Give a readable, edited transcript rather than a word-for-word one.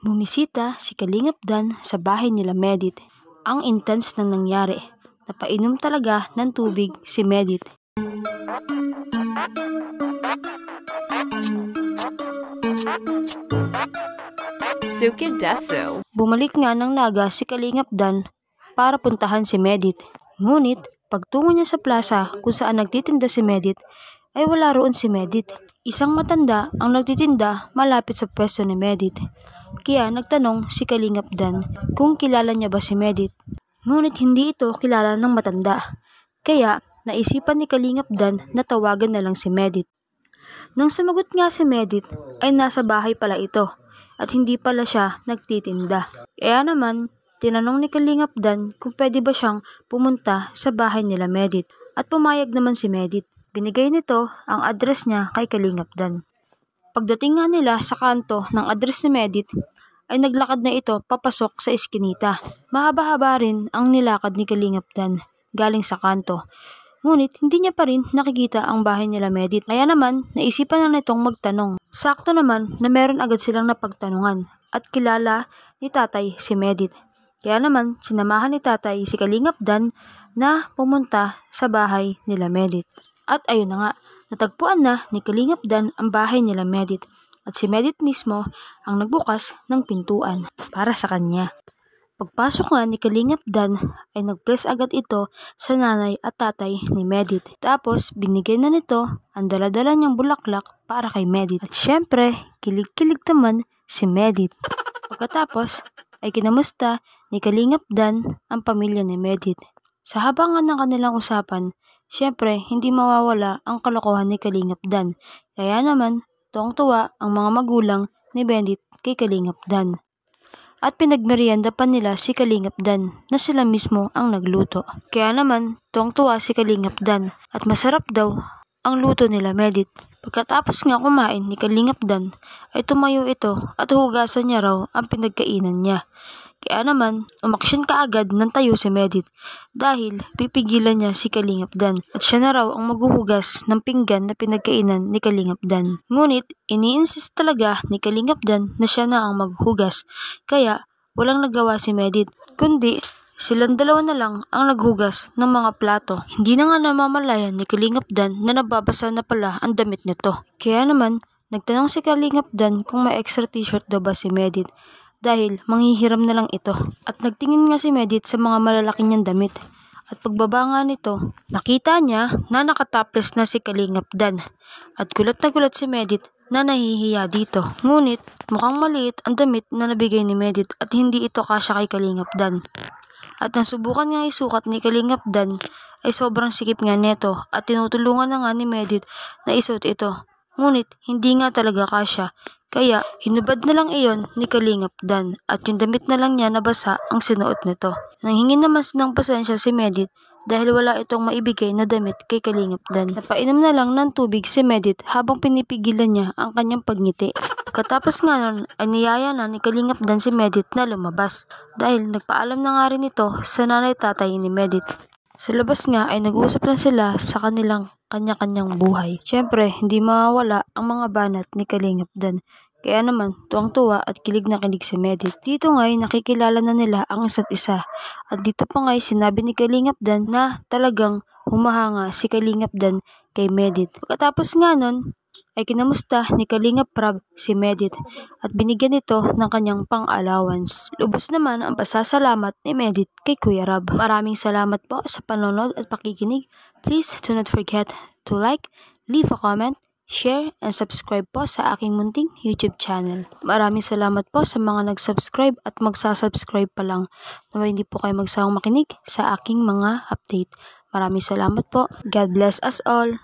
Bumisita si Kalingap Dan sa bahay nila Medit. Ang intense nang nangyari. Napainom talaga ng tubig si Medit. Sukidesu. Bumalik nga ng naga si Kalingap Dan para puntahan si Medit. Ngunit pagtungo niya sa plaza kung saan nagtitinda si Medit ay wala roon si Medit. Isang matanda ang nagtitinda malapit sa pwesto ni Medit. Kaya nagtanong si Kalingap Dan kung kilala niya ba si Medit. Ngunit hindi ito kilala ng matanda. Kaya naisipan ni Kalingap Dan na tawagan na lang si Medit. Nang sumagot nga si Medit ay nasa bahay pala ito at hindi pala siya nagtitinda. Kaya naman tinanong ni Kalingap Dan kung pwede ba siyang pumunta sa bahay nila Medit at pumayag naman si Medit. Binigay nito ang address niya kay Kalingap Dan. Pagdating nga nila sa kanto ng address ni Medit ay naglakad na ito papasok sa eskinita. Mahaba-haba rin ang nilakad ni Kalingap Dan galing sa kanto. Ngunit hindi niya pa rin nakikita ang bahay nila Medit. Kaya naman naisipan na nitong magtanong. Sakto naman na meron agad silang napagtanungan at kilala ni tatay si Medit. Kaya naman sinamahan ni tatay si Kalingap Dan na pumunta sa bahay nila Medit. At ayun na nga, natagpuan na ni Kalingap Dan ang bahay nila Medit at si Medit mismo ang nagbukas ng pintuan para sa kanya. Pagpasok nga ni Kalingap Dan ay nagpress agad ito sa nanay at tatay ni Medit. Tapos binigay na nito ang daladala niyang bulaklak para kay Medit. At syempre, kilig-kilig naman si Medit. Pagkatapos ay kinamusta ni Kalingap Dan ang pamilya ni Medit. Sa habang ng kanilang usapan, syempre, hindi mawawala ang kalokohan ni Kalingap Dan. Kaya naman, tuwang-tuwa ang mga magulang ni Medit kay Kalingap Dan. At pinagmerienda pa nila si Kalingap Dan na sila mismo ang nagluto. Kaya naman, tuwang-tuwa si Kalingap Dan at masarap daw ang luto nila Medit. Pagkatapos nga kumain ni Kalingap Dan, ay tumayo ito at hugasan niya raw ang pinagkainan niya. Kaya naman, umaksyon kaagad ng tayo si Medit dahil pipigilan niya si Kalingap Dan at siya na raw ang maghuhugas ng pinggan na pinagkainan ni Kalingap Dan. Ngunit, ini-insist talaga ni Kalingap Dan na siya na ang maghugas kaya walang nagawa si Medit kundi silang dalawa na lang ang naghugas ng mga plato. Hindi na nga namamalayan ni Kalingap Dan na nababasa na pala ang damit nito. Kaya naman, nagtanong si Kalingap Dan kung may extra t-shirt daw ba si Medit. Dahil manghihiram na lang ito. At nagtingin nga si Medit sa mga malalaki niyang damit. At pagbaba nga nito, nakita niya na nakatopless na si Kalingap Dan. At gulat na gulat si Medit na nahihiya dito. Ngunit mukhang maliit ang damit na nabigay ni Medit at hindi ito kasya kay Kalingap Dan. At nang subukan nga isukat ni Kalingap Dan ay sobrang sikip nga neto at tinutulungan na nga ni Medit na isuot ito. Ngunit hindi nga talaga kasya. Kaya, hinubad na lang iyon ni Kalingap Dan at yung damit na lang niya nabasa ang sinuot nito. Nanghingi naman ng pasensya si Medit dahil wala itong maibigay na damit kay Kalingap Dan. Napainom na lang ng tubig si Medit habang pinipigilan niya ang kanyang pagngiti. Pagkatapos nga nun ay niyaya na ni Kalingap Dan si Medit na lumabas dahil nagpaalam na nga rin ito sa nanay tatay ni Medit. Sa labas nga ay nag-uusap na sila sa kanilang kanya-kanyang buhay. Syempre, hindi mawawala ang mga banat ni Kalingap Dan. Kaya naman, tuwang-tuwa at kilig na kilig si Medit. Dito nga ay nakikilala na nila ang isa't isa. At dito pa nga ay sinabi ni Kalingap Dan na talagang humahanga si Kalingap Dan kay Medit. Pagkatapos nga nun, ay kinamusta ni Kalingap Rab si Medit at binigyan ito ng kanyang pang-allowance. Lubos naman ang pasasalamat ni Medit kay Kuya Rab. Maraming salamat po sa panonood at pakikinig. Please do not forget to like, leave a comment, share, and subscribe po sa aking munting YouTube channel. Maraming salamat po sa mga nag-subscribe at magsasubscribe pa lang. Naway hindi po kayo magsawang makinig sa aking mga update. Maraming salamat po. God bless us all.